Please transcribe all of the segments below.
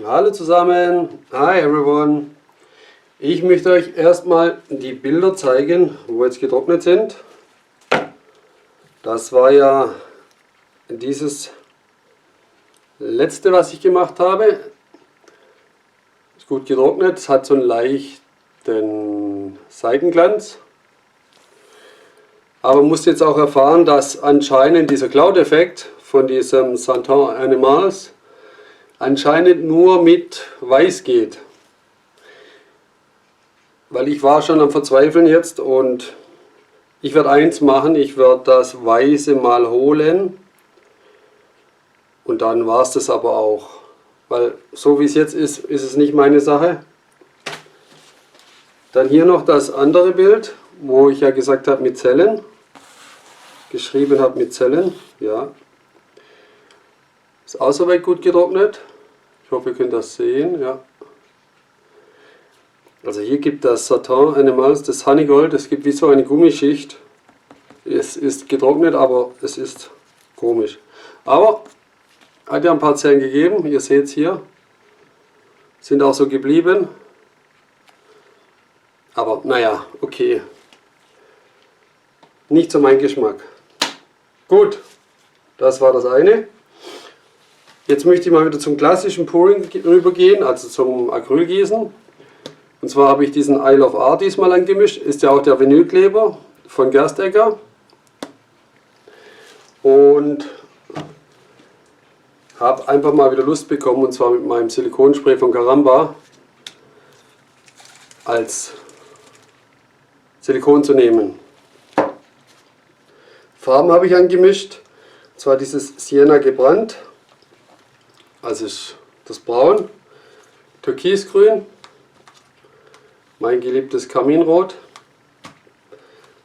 Hallo zusammen, hi everyone. Ich möchte euch erstmal die Bilder zeigen, wo jetzt getrocknet sind. Das war ja dieses letzte, was ich gemacht habe. Ist gut getrocknet, es hat so einen leichten Seitenglanz. Aber man muss jetzt auch erfahren, dass anscheinend dieser Cloud-Effekt von diesem Satin Animals anscheinend nur mit Weiß geht. Weil ich war schon am Verzweifeln jetzt und ich werde eins machen, ich werde das Weiße mal holen und dann war es das aber auch. Weil so wie es jetzt ist, ist es nicht meine Sache. Dann hier noch das andere Bild, wo ich ja gesagt habe mit Zellen. Geschrieben habe mit Zellen, ja. Ist auch soweit gut getrocknet. Ich hoffe, ihr könnt das sehen, ja. Also hier gibt das Satin Animals, das Honeygold, es gibt wie so eine Gummischicht. Es ist getrocknet, aber es ist komisch. Aber hat ja ein paar Zellen gegeben, ihr seht es hier. Sind auch so geblieben. Aber naja, okay. Nicht so mein Geschmack. Gut, das war das eine. Jetzt möchte ich mal wieder zum klassischen Pouring rübergehen, also zum Acrylgießen. Und zwar habe ich diesen Isle of Art diesmal angemischt. Ist ja auch der Vinylkleber von Gerstecker. Und habe einfach mal wieder Lust bekommen, und zwar mit meinem Silikonspray von Caramba als Silikon zu nehmen. Farben habe ich angemischt. Und zwar dieses Sienna gebrannt. Also ist das Braun, Türkisgrün, mein geliebtes Kaminrot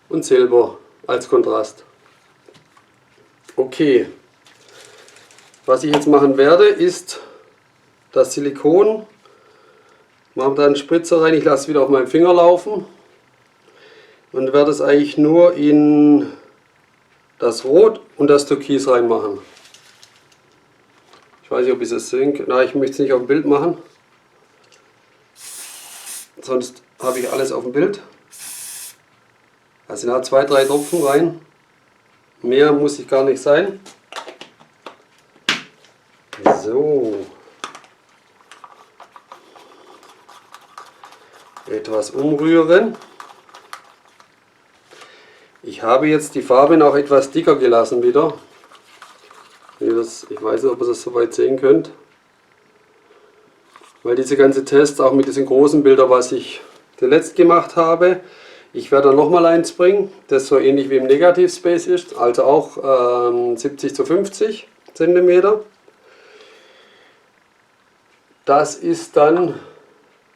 und Silber als Kontrast. Okay, was ich jetzt machen werde, ist das Silikon. Mache da einen Spritzer rein, ich lasse es wieder auf meinem Finger laufen und werde es eigentlich nur in das Rot und das Türkis reinmachen. Ich weiß nicht, ob ich es sehen kann. Nein, ich möchte es nicht auf dem Bild machen. Sonst habe ich alles auf dem Bild. Also 2-3 Tropfen rein. Mehr muss ich gar nicht sein. So. Etwas umrühren. Ich habe jetzt die Farbe noch etwas dicker gelassen wieder. Ich weiß nicht, ob ihr das so weit sehen könnt. Weil diese ganze Tests, auch mit diesen großen Bildern, was ich zuletzt gemacht habe, ich werde da nochmal eins bringen, das so ähnlich wie im Negativ-Space ist, also auch 70 zu 50 cm. Das ist dann,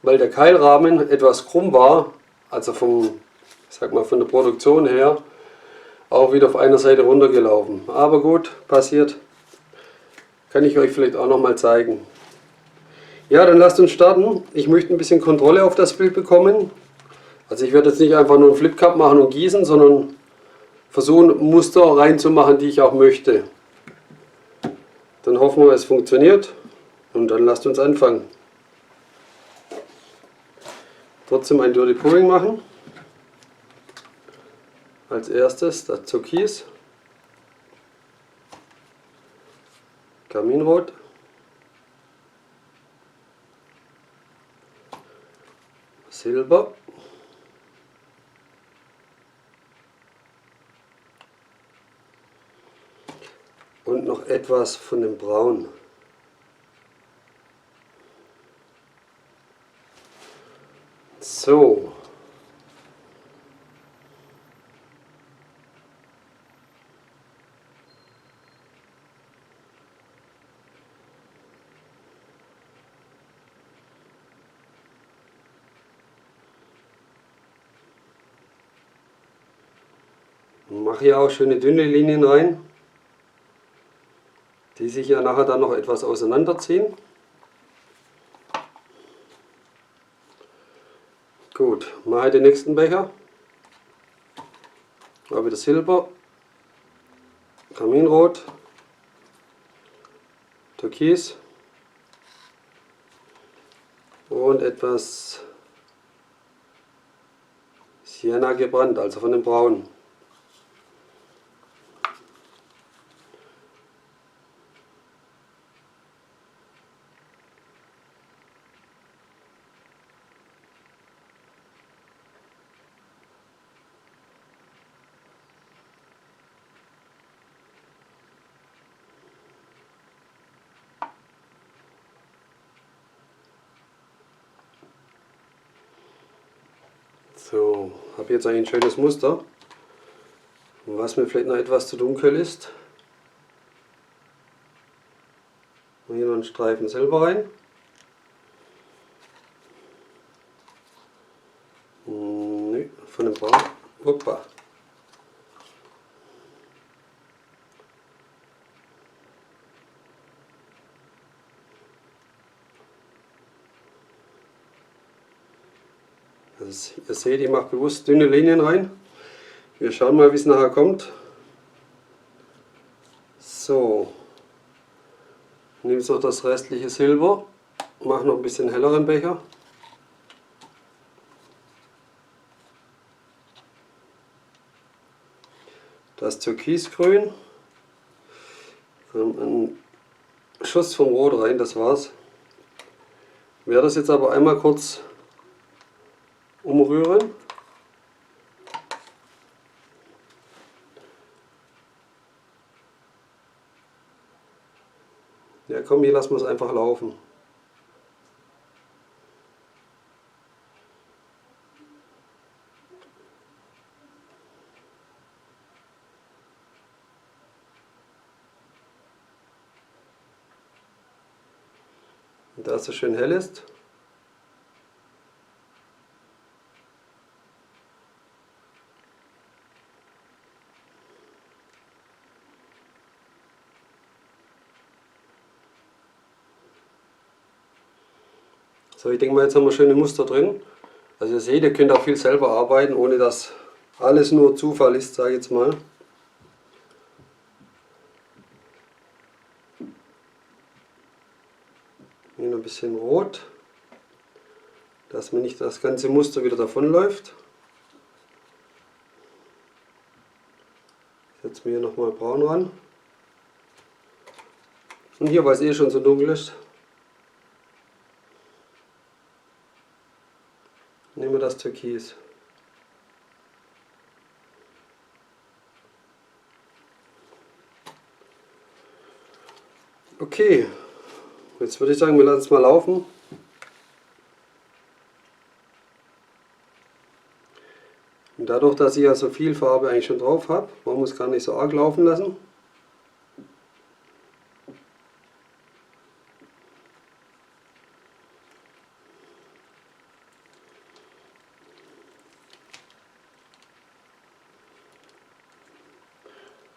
weil der Keilrahmen etwas krumm war, also von der Produktion her, auch wieder auf einer Seite runtergelaufen. Aber gut, passiert. Kann ich euch vielleicht auch nochmal zeigen. Ja, dann lasst uns starten. Ich möchte ein bisschen Kontrolle auf das Bild bekommen. Also ich werde jetzt nicht einfach nur einen Flip Cup machen und gießen, sondern versuchen Muster reinzumachen, die ich auch möchte. Dann hoffen wir, es funktioniert und dann lasst uns anfangen. Trotzdem ein Dirty Pouring machen. Als erstes das Türkis, Kaminrot, Silber und noch etwas von dem Braun. So. Mache hier auch schöne dünne Linien rein, die sich ja nachher dann noch etwas auseinanderziehen. Gut, mache den nächsten Becher. Habe wieder Silber, Kaminrot, Türkis Hintergrund etwas Sienna gebrannt, also von dem Braun. So, habe jetzt eigentlich ein schönes Muster. Und was mir vielleicht noch etwas zu dunkel ist, hier noch einen Streifen Silber rein. Nö, von dem Braun. Hoppa. Also ihr seht, ich mache bewusst dünne Linien rein. Wir schauen mal, wie es nachher kommt. So, nehme jetzt noch das restliche Silber, mache noch ein bisschen helleren Becher. Das Türkisgrün, einen Schuss vom Rot rein, das war's. Ich werde das jetzt aber einmal kurz umrühren. Ja komm, hier lassen wir es einfach laufen. Und da es so schön hell ist, so, ich denke mal, jetzt haben wir schöne Muster drin. Also ihr seht, ihr könnt auch viel selber arbeiten, ohne dass alles nur Zufall ist, sage ich jetzt mal. Hier noch ein bisschen rot, dass mir nicht das ganze Muster wieder davonläuft. Setzen wir hier nochmal braun ran. Und hier, weil es eh schon so dunkel ist, nehmen wir das Türkis. Okay, jetzt würde ich sagen, wir lassen es mal laufen. Und dadurch, dass ich ja so viel Farbe eigentlich schon drauf habe, wollen wir es gar nicht so arg laufen lassen.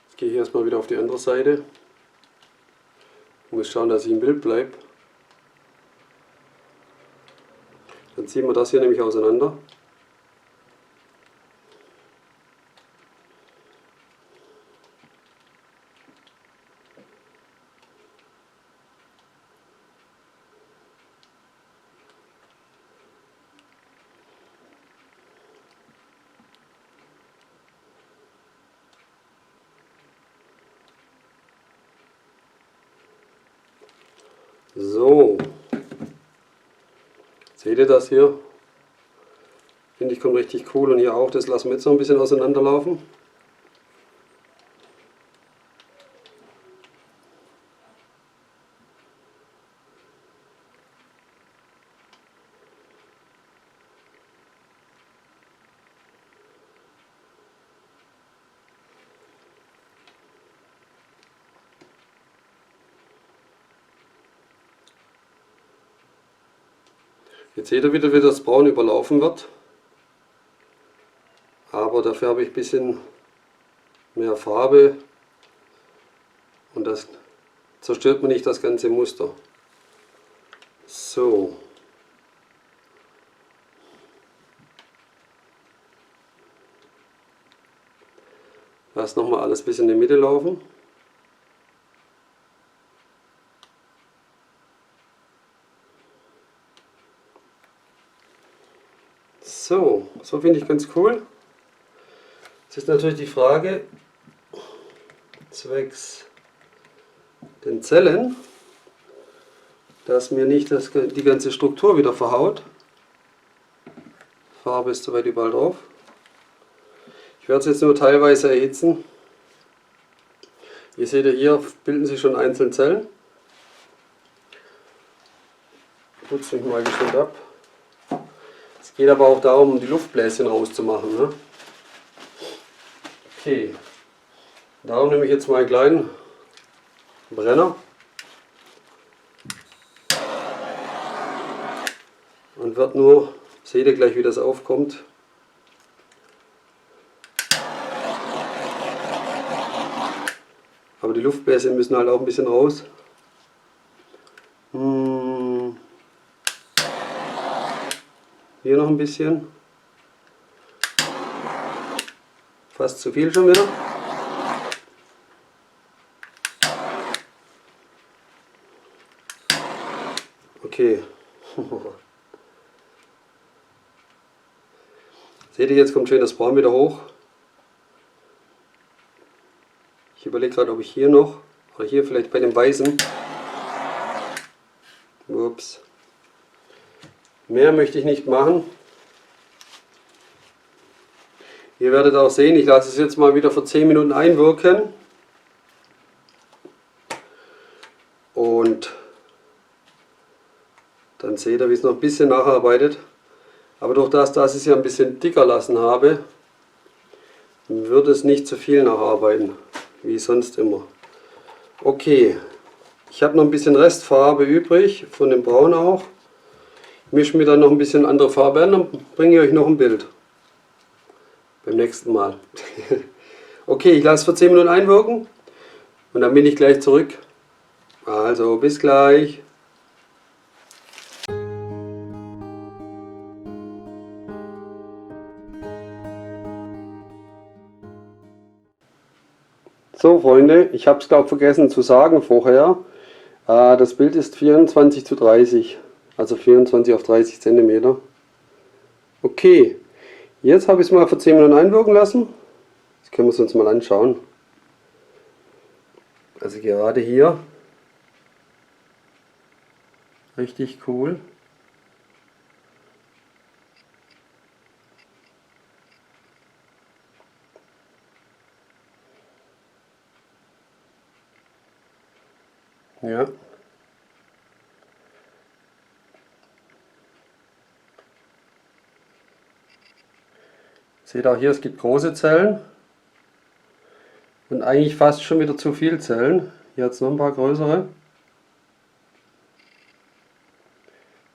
Jetzt gehe ich erstmal wieder auf die andere Seite. Ich muss schauen, dass ich im Bild bleibe. Dann ziehen wir das hier nämlich auseinander. So, seht ihr das hier? Finde ich, kommt richtig cool, und hier auch, das lassen wir jetzt noch ein bisschen auseinanderlaufen. Jetzt seht ihr wieder, wie das Braun überlaufen wird. Aber dafür habe ich ein bisschen mehr Farbe und das zerstört mir nicht das ganze Muster. So. Lass nochmal alles bis in die Mitte laufen. So finde ich ganz cool. Jetzt ist natürlich die Frage, zwecks den Zellen, dass mir nicht die ganze Struktur wieder verhaut. Farbe ist soweit überall drauf. Ich werde es jetzt nur teilweise erhitzen. Ihr seht ja, hier bilden sich schon einzelne Zellen. Ich putze mich mal geschwind ab. Es geht aber auch darum, die Luftbläschen rauszumachen. Ne? Okay, darum nehme ich jetzt mal einen kleinen Brenner und wird nur, seht ihr gleich, wie das aufkommt. Aber die Luftbläschen müssen halt auch ein bisschen raus. Hier noch ein bisschen. Fast zu viel schon wieder. Okay. Seht ihr, jetzt kommt schön das Braun wieder hoch. Ich überlege gerade, ob ich hier noch, oder hier vielleicht bei dem Weißen. Ups. Mehr möchte ich nicht machen. Ihr werdet auch sehen, ich lasse es jetzt mal wieder für 10 Minuten einwirken. Und dann seht ihr, wie es noch ein bisschen nacharbeitet. Aber durch das, dass ich es ja ein bisschen dicker lassen habe, wird es nicht zu viel nacharbeiten, wie sonst immer. Okay, ich habe noch ein bisschen Restfarbe übrig, von dem Braun auch. Mische mir dann noch ein bisschen andere Farbe an, dann bringe ich euch noch ein Bild. Beim nächsten Mal. Okay, ich lasse es für 10 Minuten einwirken und dann bin ich gleich zurück. Also bis gleich. So Freunde, ich habe es glaube vergessen zu sagen vorher. Das Bild ist 24:30, also 24 auf 30 cm. Okay, jetzt habe ich es mal für 10 Minuten einwirken lassen. Das können wir uns mal anschauen. Also gerade hier. Richtig cool. Ja. Seht auch hier, es gibt große Zellen und eigentlich fast schon wieder zu viel Zellen. Hier hat es noch ein paar größere.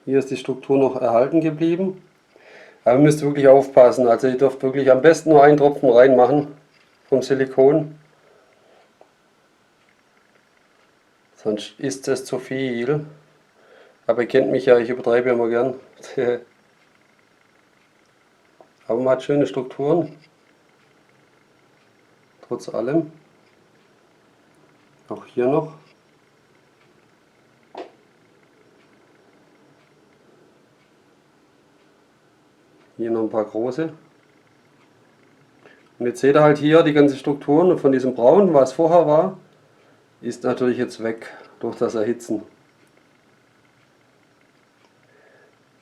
Hier ist die Struktur noch erhalten geblieben. Aber ihr müsst wirklich aufpassen, also ihr dürft wirklich am besten nur einen Tropfen reinmachen vom Silikon. Sonst ist es zu viel. Aber ihr kennt mich ja, ich übertreibe immer gern. Aber man hat schöne Strukturen. Trotz allem. Auch hier noch. Hier noch ein paar große. Und jetzt seht ihr halt hier die ganzen Strukturen von diesem Braun, was vorher war, ist natürlich jetzt weg durch das Erhitzen.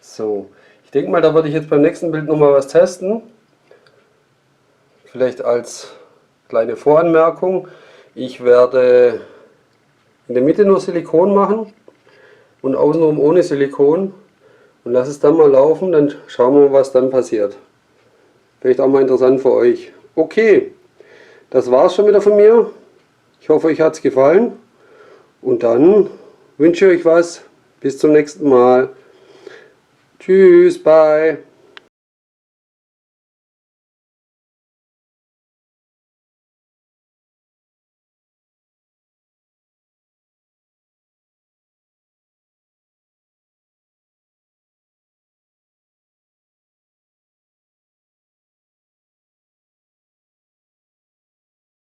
So, ich denke mal, da würde ich jetzt beim nächsten Bild nochmal was testen. Vielleicht als kleine Voranmerkung. Ich werde in der Mitte nur Silikon machen und außenrum ohne Silikon. Und lasse es dann mal laufen, dann schauen wir mal, was dann passiert. Vielleicht auch mal interessant für euch. Okay, das war es schon wieder von mir. Ich hoffe, euch hat es gefallen. Und dann wünsche ich euch was. Bis zum nächsten Mal. Tschüss, bye.